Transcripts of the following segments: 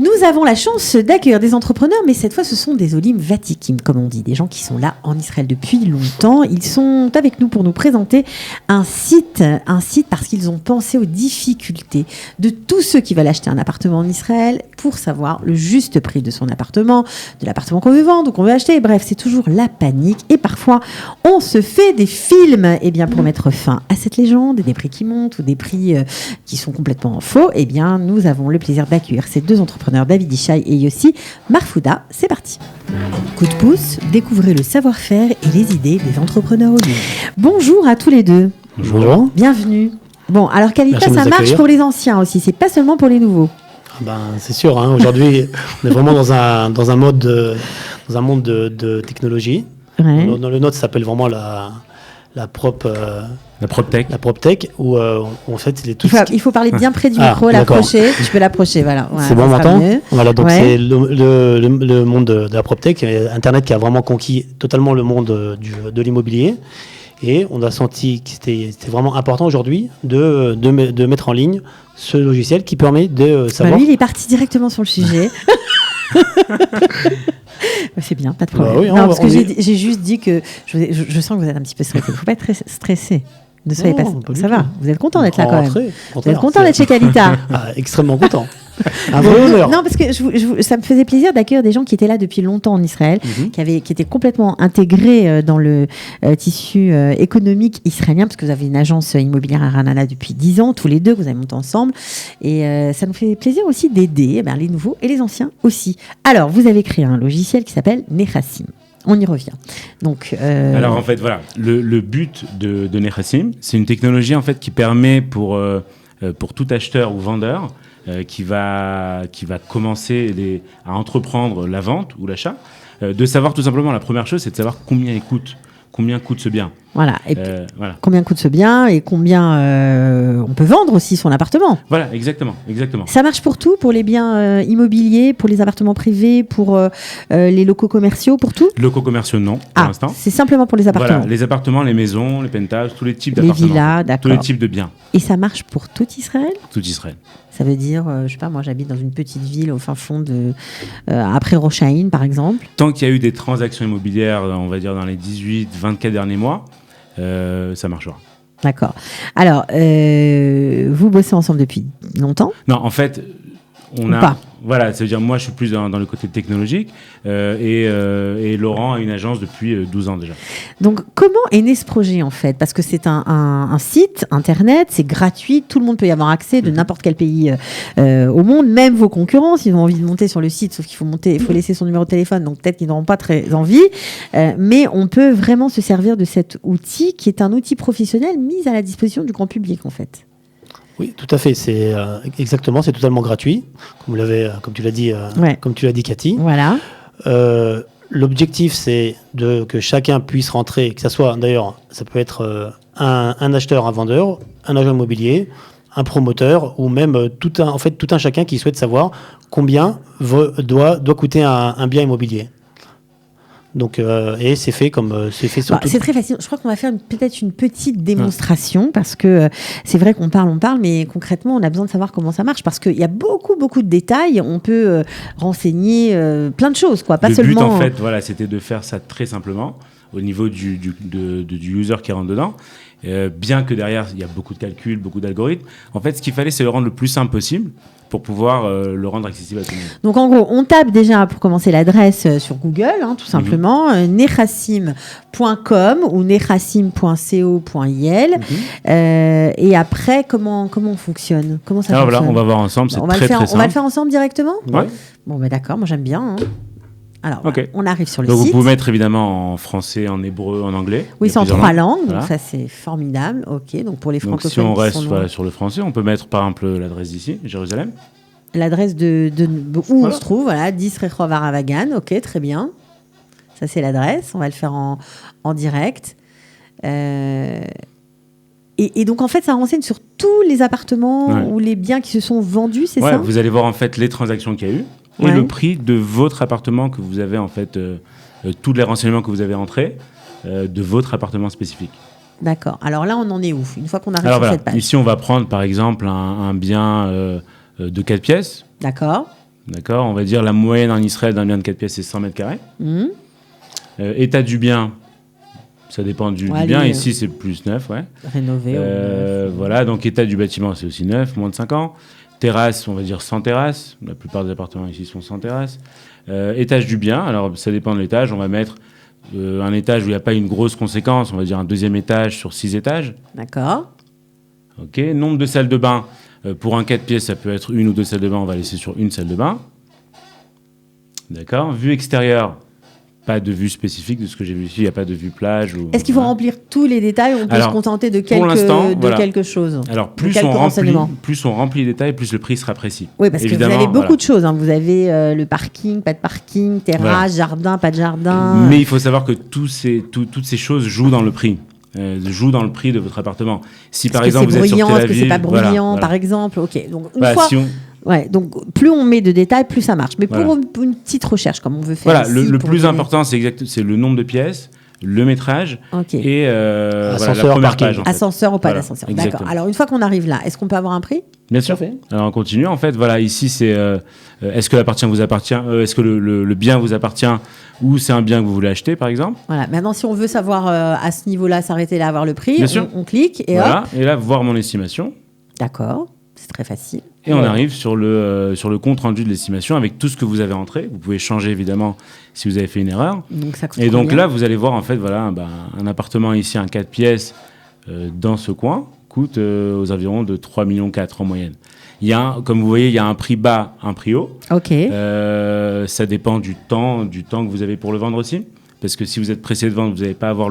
Nous avons la chance d'accueillir des entrepreneurs, mais cette fois, ce sont des Olim Vatikim, comme on dit, des gens qui sont là en Israël depuis longtemps. Ils sont avec nous pour nous présenter un site parce qu'ils ont pensé aux difficultés de tous ceux qui veulent acheter un appartement en Israël pour savoir le juste prix de son appartement, de l'appartement qu'on veut vendre ou qu'on veut acheter. Bref, c'est toujours la panique et parfois, on se fait des films. Eh bien, pour mettre fin à cette légende, des prix qui montent ou des prix qui sont complètement faux, eh bien, nous avons le plaisir d'accueillir ces deux entrepreneurs, David Ishaï et Yossi Marfouda. C'est parti. Coup de pouce, découvrez le savoir-faire et les idées des entrepreneurs Olim. Bonjour à tous les deux. Bonjour. Bienvenue. Bon, alors Kalita, ça marche pour les anciens aussi, c'est pas seulement pour les nouveaux. C'est sûr, hein, aujourd'hui, on est vraiment dans un monde de technologie. Ouais. Dans le nôtre, ça s'appelle vraiment la PropTech, où en fait, il faut parler bien près du micro, l'approcher. Tu peux l'approcher, voilà. C'est bon maintenant. Voilà, donc c'est le monde de la PropTech, Internet qui a vraiment conquis totalement le monde de l'immobilier. Et on a senti que c'était vraiment important aujourd'hui de mettre en ligne ce logiciel qui permet de savoir. Lui, il est parti directement sur le sujet. C'est bien, pas de problème. Bah oui, non, parce que j'ai juste dit que je sens que vous êtes un petit peu stressé. Il ne faut pas être très stressé. Ne soyez pas ça va, vous êtes content d'être là quand même. Vous êtes content d'être chez Kalita. Extrêmement content. Un vrai honneur. Non, parce que ça me faisait plaisir d'accueillir des gens qui étaient là depuis longtemps en Israël, qui étaient complètement intégrés dans le tissu économique israélien, parce que vous avez une agence immobilière à Ranana depuis 10 ans, tous les deux, que vous avez monté ensemble. Et ça nous fait plaisir aussi d'aider les nouveaux et les anciens aussi. Alors, vous avez créé un logiciel qui s'appelle Nechassim. On y revient. Donc, Alors en fait, voilà, le but de Nechassim, c'est une technologie en fait qui permet pour tout acheteur ou vendeur qui va commencer à entreprendre la vente ou l'achat, de savoir tout simplement, la première chose, c'est de savoir combien coûte ce bien. Voilà. Et voilà. Combien coûte ce bien et combien on peut vendre aussi son appartement. Voilà, exactement. Ça marche pour tout, pour les biens immobiliers, pour les appartements privés, pour les locaux commerciaux, pour tout. Locaux commerciaux, non, pour l'instant. C'est simplement pour les appartements. Voilà, les appartements, les maisons, les penthouses, tous les types d'appartements. Les villas, d'accord. Tous les types de biens. Et ça marche pour tout Israël ? Tout Israël. Ça veut dire, je sais pas, moi j'habite dans une petite ville au fin fond après Rosh Haïn, par exemple. Tant qu'il y a eu des transactions immobilières, on va dire dans les 18-24 derniers mois, ça marchera. D'accord. Alors, vous bossez ensemble depuis longtemps ? Non, en fait, voilà, ça veut dire moi je suis plus dans le côté technologique et Laurent a une agence depuis 12 ans déjà. Donc comment est né ce projet en fait ? Parce que c'est un site internet, c'est gratuit, tout le monde peut y avoir accès de n'importe quel pays au monde, même vos concurrents s'ils ont envie de monter sur le site, sauf qu'il faut laisser son numéro de téléphone, donc peut-être qu'ils n'auront pas très envie, mais on peut vraiment se servir de cet outil qui est un outil professionnel mis à la disposition du grand public en fait. Oui, tout à fait. C'est exactement, c'est totalement gratuit, comme tu l'as dit, Cathy. Voilà. L'objectif, c'est que chacun puisse rentrer, que ça soit d'ailleurs, ça peut être un acheteur, un vendeur, un agent immobilier, un promoteur, ou même tout un chacun qui souhaite savoir combien doit coûter un bien immobilier. Donc, et c'est fait sur c'est très facile. Je crois qu'on va faire peut-être une petite démonstration parce que c'est vrai qu'on parle, mais concrètement, on a besoin de savoir comment ça marche parce qu'il y a beaucoup de détails. On peut renseigner plein de choses, quoi. Pas seulement. Le but, en fait, voilà, c'était de faire ça très simplement au niveau du user qui rentre dedans. Bien que derrière, il y a beaucoup de calculs, beaucoup d'algorithmes. En fait, ce qu'il fallait, c'est le rendre le plus simple possible pour pouvoir le rendre accessible à tout le monde. Donc, en gros, on tape déjà, pour commencer, l'adresse sur Google, tout simplement, nechassim.com ou nechassim.co.il. Et après, comment on fonctionne ? Comment ça fonctionne ? Voilà, on va voir ensemble, c'est très simple. On va le faire ensemble directement ? Ouais. Bon, d'accord, moi j'aime bien. Alors, okay. On arrive sur le donc site. Vous pouvez mettre évidemment en français, en hébreu, en anglais. Oui, c'est en 3 langues, voilà. donc ça c'est formidable. Ok, donc pour les francophones. Si on reste sur le français, on peut mettre par exemple l'adresse d'ici, Jérusalem. L'adresse où on se trouve, voilà, 10 Rehov Aravagan. Ok, très bien. Ça c'est l'adresse. On va le faire en direct. Et donc en fait, ça renseigne sur tous les appartements ou les biens qui se sont vendus, c'est ça ? Vous allez voir en fait les transactions qu'il y a eu. Et le prix de votre appartement que vous avez en fait, tous les renseignements que vous avez entrés de votre appartement spécifique. D'accord. Alors là, on en est où ? Une fois qu'on arrive sur cette page. Ici, on va prendre par exemple un bien de 4 pièces. D'accord. D'accord, on va dire la moyenne en Israël d'un bien de 4 pièces, c'est 100 mètres carrés. État du bien, ça dépend du bien. Ici, c'est plus neuf, ouais. Rénové. Voilà, donc état du bâtiment, c'est aussi neuf, moins de 5 ans. Terrasse, on va dire sans terrasse. La plupart des appartements ici sont sans terrasse. Étage du bien, alors ça dépend de l'étage. On va mettre un étage où il n'y a pas une grosse conséquence, on va dire un deuxième étage sur 6 étages. D'accord. Ok, nombre de salles de bain. Pour un 4 pièces, ça peut être 1 ou 2 salles de bain, on va laisser sur une salle de bain. D'accord. Vue extérieure, pas de vue spécifique de ce que j'ai vu ici, il n'y a pas de vue plage. Est-ce qu'il faut remplir tous les détails ou on peut se contenter de quelque chose? Alors, plus on remplit les détails, plus le prix sera précis. Oui, parce évidemment, que vous avez beaucoup de choses. Hein. Vous avez le parking, pas de parking, terrasse, jardin, pas de jardin. Mais il faut savoir que toutes ces choses jouent dans le prix. Joue dans le prix de votre appartement. Si par exemple vous êtes sur Tel Aviv, est-ce que c'est pas bruyant, par exemple? Ok. Donc une fois. Donc plus on met de détails, plus ça marche. Mais pour une petite recherche, comme on veut faire. Voilà, le plus important, c'est le nombre de pièces, le métrage et la première page. Ascenseur ou pas d'ascenseur. D'accord. Alors une fois qu'on arrive là, est-ce qu'on peut avoir un prix? Bien sûr. Alors on continue. En fait, voilà, ici c'est est-ce que l'appartement vous appartient, est-ce que le bien vous appartient ou c'est un bien que vous voulez acheter, par exemple. Voilà. Maintenant, si on veut savoir à ce niveau-là, s'arrêter là, avoir le prix, on clique et hop. Et là, voir mon estimation. D'accord. C'est très facile. Et on arrive sur le compte rendu de l'estimation avec tout ce que vous avez entré. Vous pouvez changer évidemment si vous avez fait une erreur. Donc ça coûte donc là, vous allez voir en fait, voilà, un appartement ici, un 4 pièces dans ce coin coûte aux environs de 3,4 millions en moyenne. Comme vous voyez, il y a un prix bas, un prix haut. Ok. Ça dépend du temps que vous avez pour le vendre aussi. Parce que si vous êtes pressé de vendre, vous n'allez pas avoir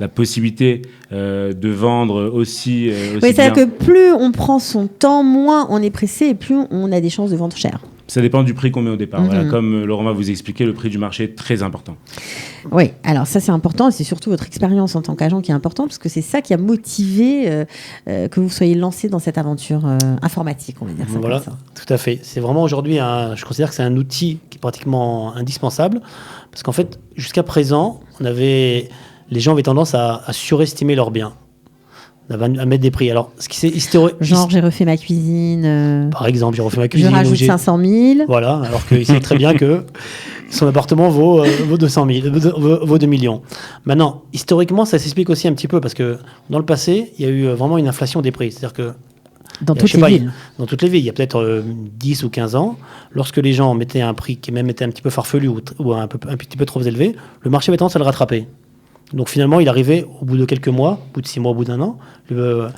la possibilité de vendre aussi oui, c'est-à-dire que plus on prend son temps, moins on est pressé et plus on a des chances de vendre cher. Ça dépend du prix qu'on met au départ. Voilà, comme Laurent va vous expliquer, le prix du marché est très important. Oui, alors ça c'est important et c'est surtout votre expérience en tant qu'agent qui est importante parce que c'est ça qui a motivé que vous soyez lancé dans cette aventure informatique, on va dire ça. Voilà, comme ça. Tout à fait. C'est vraiment aujourd'hui, je considère que c'est un outil qui est pratiquement indispensable parce qu'en fait, jusqu'à présent, les gens avaient tendance à surestimer leurs biens. À mettre des prix. Alors, ce qui c'est genre, j'ai refait ma cuisine. Par exemple, j'ai refait ma cuisine. Je rajoute 500 000. Voilà, alors qu'il sait très bien que son appartement vaut 200 000, vaut 2 millions. Maintenant, historiquement, ça s'explique aussi un petit peu parce que dans le passé, il y a eu vraiment une inflation des prix. C'est-à-dire que dans toutes les villes. Dans toutes les villes, il y a peut-être 10 ou 15 ans, lorsque les gens mettaient un prix qui même était un petit peu farfelu ou un petit peu trop élevé, le marché avait tendance à le rattraper. Donc finalement, il arrivait au bout de quelques mois, au bout de 6 mois, au bout d'un an, le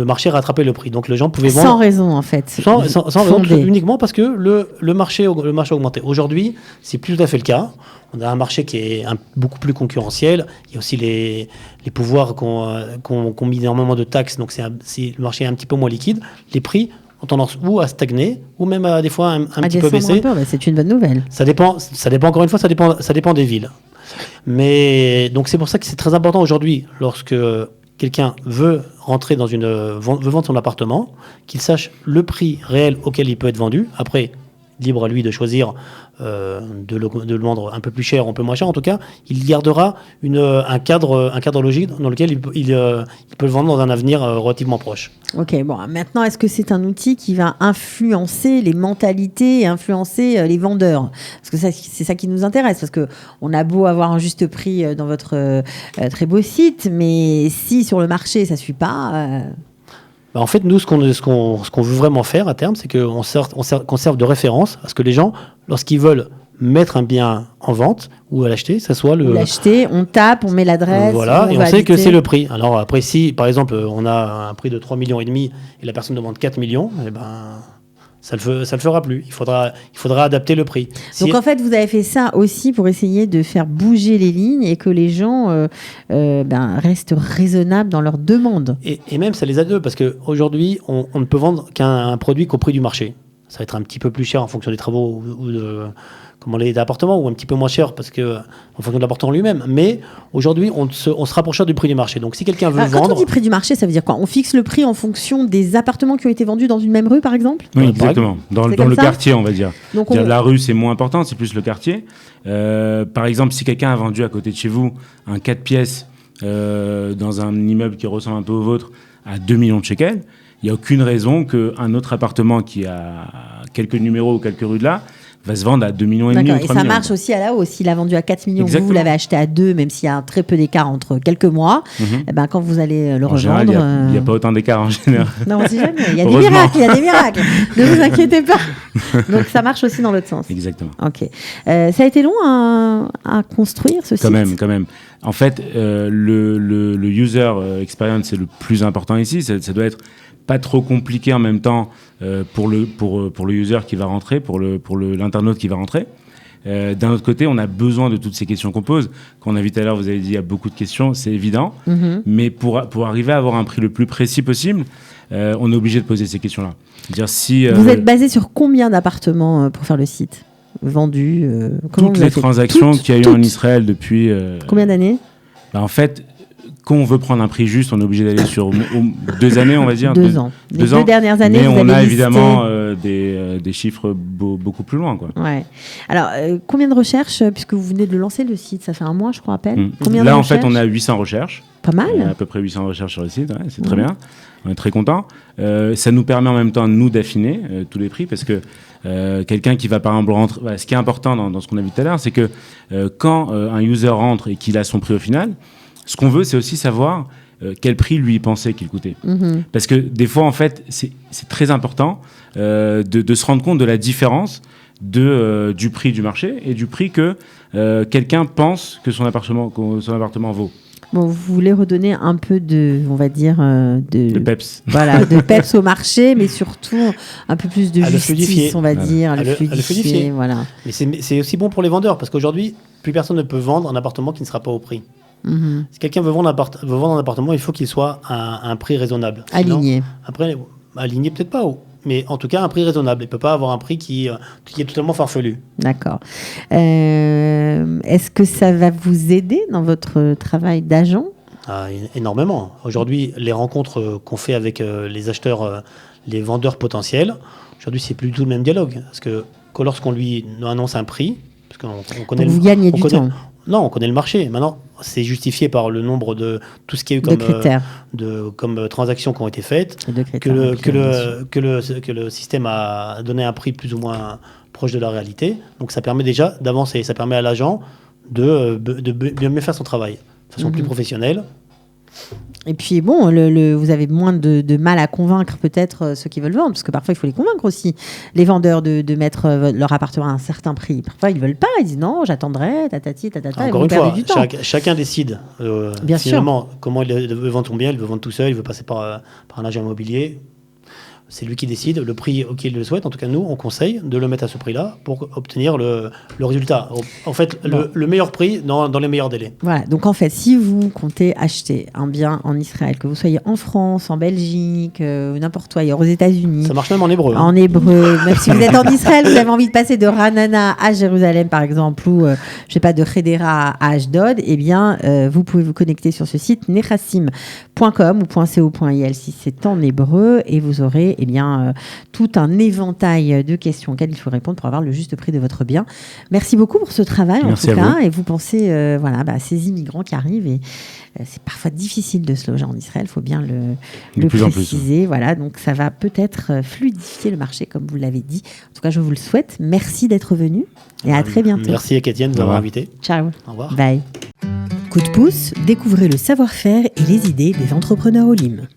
marché rattrapait le prix. Donc les gens pouvaient vendre. Sans raison, en fait. Sans raison, uniquement parce que le marché augmentait. Aujourd'hui, c'est plus tout à fait le cas. On a un marché qui est beaucoup plus concurrentiel. Il y a aussi les pouvoirs qu'on mis énormément de taxes. Donc le marché est un petit peu moins liquide. Les prix ont tendance ou à stagner, ou même des fois un petit peu baisser. C'est une bonne nouvelle. Ça dépend encore une fois, ça dépend des villes. Mais donc c'est pour ça que c'est très important aujourd'hui, lorsque quelqu'un veut rentrer veut vendre son appartement, qu'il sache le prix réel auquel il peut être vendu. Après, libre à lui de choisir de le vendre un peu plus cher ou un peu moins cher. En tout cas, il gardera un cadre logique dans lequel il peut le vendre dans un avenir relativement proche. Ok, bon, maintenant, est-ce que c'est un outil qui va influencer les mentalités et influencer les vendeurs? Parce que c'est ça qui nous intéresse, parce qu'on a beau avoir un juste prix dans votre très beau site, mais si sur le marché, ça ne suit pas... En fait, nous, ce qu'on veut vraiment faire à terme, c'est qu'on serve de référence à ce que les gens, lorsqu'ils veulent mettre un bien en vente ou à l'acheter, ça soit le... L'acheter, on tape, on met l'adresse... Voilà, et on sait que c'est le prix. Alors après, si, par exemple, on a un prix de 3,5 millions et la personne demande 4 millions, eh ben... ça le fera plus. Il faudra adapter le prix. Donc en fait, vous avez fait ça aussi pour essayer de faire bouger les lignes et que les gens restent raisonnables dans leurs demandes. Et même, ça les a deux, parce qu'aujourd'hui, on ne peut vendre qu'un produit qu'au prix du marché. Ça va être un petit peu plus cher en fonction des travaux ou d'appartements, ou un petit peu moins cher en fonction de l'appartement lui-même. Mais aujourd'hui, on se rapproche du prix du marché. Donc si quelqu'un veut vendre... Quand on dit prix du marché, ça veut dire quoi? On fixe le prix en fonction des appartements qui ont été vendus dans une même rue, par exemple? Oui, exactement. Dans le quartier, on va dire. Donc la rue, c'est moins important, c'est plus le quartier. Par exemple, si quelqu'un a vendu à côté de chez vous un 4 pièces dans un immeuble qui ressemble un peu au vôtre à 2 millions de shekels, il n'y a aucune raison qu'un autre appartement qui a quelques numéros ou quelques rues de là, va se vendre à 2,5 millions ou 3 D'accord. millions. Et ça marche aussi à la hausse. S'il a vendu à 4 millions, Exactement. vous l'avez acheté à 2, même s'il y a un très peu d'écart entre quelques mois, eh ben, quand vous allez le En général, revendre... il n'y a pas autant d'écart en général. Non, on sait jamais. Il y a des Heureusement. miracles, il y a des miracles. Ne vous inquiétez pas. Donc ça marche aussi dans l'autre sens. Exactement. Ok. Ça a été long à construire ce site. Quand même. En fait, le user experience, c'est le plus important ici. Ça doit être pas trop compliqué en même temps pour le user qui va rentrer, pour l'internaute qui va rentrer. D'un autre côté, on a besoin de toutes ces questions qu'on pose. Quand on a vu tout à l'heure, vous avez dit il y a beaucoup de questions, c'est évident. Mais pour arriver à avoir un prix le plus précis possible, on est obligé de poser ces questions-là. C'est-à-dire si Vous êtes basé sur combien d'appartements pour faire le site vendus toutes les transactions qu'il y a eu en Israël depuis... Combien d'années? En fait, quand on veut prendre un prix juste, on est obligé d'aller sur 2 années, on va dire. 2 ans. Les 2 2 ans. dernières années, Mais vous on avez a listé... évidemment des chiffres beaucoup plus loin, quoi. Ouais. Alors, combien de recherches, puisque vous venez de le lancer, le site, ça fait 1 mois, je crois, à peine. Combien Là, de en fait, recherches? on a 800 recherches. Pas mal. À peu près 800 recherches sur le site, ouais, c'est très bien. On est très contents. Ça nous permet en même temps, nous, d'affiner tous les prix, parce que quelqu'un qui va, par exemple, rentrer... Voilà, ce qui est important dans ce qu'on a vu tout à l'heure, c'est que quand un user rentre et qu'il a son prix au final, ce qu'on veut, c'est aussi savoir quel prix lui pensait qu'il coûtait. Parce que des fois, en fait, c'est très important de se rendre compte de la différence du prix du marché et du prix que quelqu'un pense que son appartement vaut. Bon, vous voulez redonner un peu de, on va dire, de peps. Voilà, de peps au marché, mais surtout un peu plus de justice, on va dire, à le fluidifier. Voilà. Mais c'est aussi bon pour les vendeurs, parce qu'aujourd'hui, plus personne ne peut vendre un appartement qui ne sera pas au prix. Si quelqu'un veut vendre un appartement, il faut qu'il soit à un prix raisonnable. Sinon, aligné. Après, aligné peut-être pas, mais en tout cas un prix raisonnable. Il ne peut pas avoir un prix qui est totalement farfelu. D'accord. Est-ce que ça va vous aider dans votre travail d'agent? Énormément. Aujourd'hui, les rencontres qu'on fait avec les acheteurs, les vendeurs potentiels, aujourd'hui, c'est plus du tout le même dialogue. Parce que lorsqu'on lui annonce un prix, parce qu'on connaît vous gagnez du temps. Non, on connaît le marché. Maintenant, c'est justifié par le nombre de tout ce qu'il y a eu comme transactions qui ont été faites, que le système a donné un prix plus ou moins proche de la réalité. Donc ça permet déjà d'avancer. Ça permet à l'agent de bien mieux faire son travail de façon plus professionnelle. Et puis bon, vous avez moins de mal à convaincre peut-être ceux qui veulent vendre, parce que parfois il faut les convaincre aussi, les vendeurs de mettre leur appartement à un certain prix. Parfois ils veulent pas, ils disent non, j'attendrai, tatati, tatata. Encore une fois, du temps. chacun décide Bien finalement comment il veut vendre son bien, il veut vendre tout seul, il veut passer par un agent immobilier. C'est lui qui décide le prix auquel il le souhaite. En tout cas, nous, on conseille de le mettre à ce prix-là pour obtenir le résultat. En fait, le meilleur prix dans les meilleurs délais. Voilà. Donc, en fait, si vous comptez acheter un bien en Israël, que vous soyez en France, en Belgique, n'importe où ailleurs, aux États-Unis. Ça marche même en hébreu. En hébreu. Même si vous êtes en Israël, vous avez envie de passer de Ranana à Jérusalem, par exemple, ou, je sais pas, de Hedera à Ashdod, eh bien, vous pouvez vous connecter sur ce site, nechassim.com ou .co.il si c'est en hébreu, et vous aurez tout un éventail de questions auxquelles il faut répondre pour avoir le juste prix de votre bien. Merci beaucoup pour ce travail. Merci en tout cas. Vous. Et vous pensez à ces immigrants qui arrivent et c'est parfois difficile de se loger en Israël, il faut bien le préciser. Voilà, donc ça va peut-être fluidifier le marché comme vous l'avez dit. En tout cas, je vous le souhaite. Merci d'être venu et à très bientôt. Merci Ekatienne de nous avoir invités. Ciao. Au revoir. Bye. Coup de pouce, découvrez le savoir-faire et les idées des entrepreneurs Olim.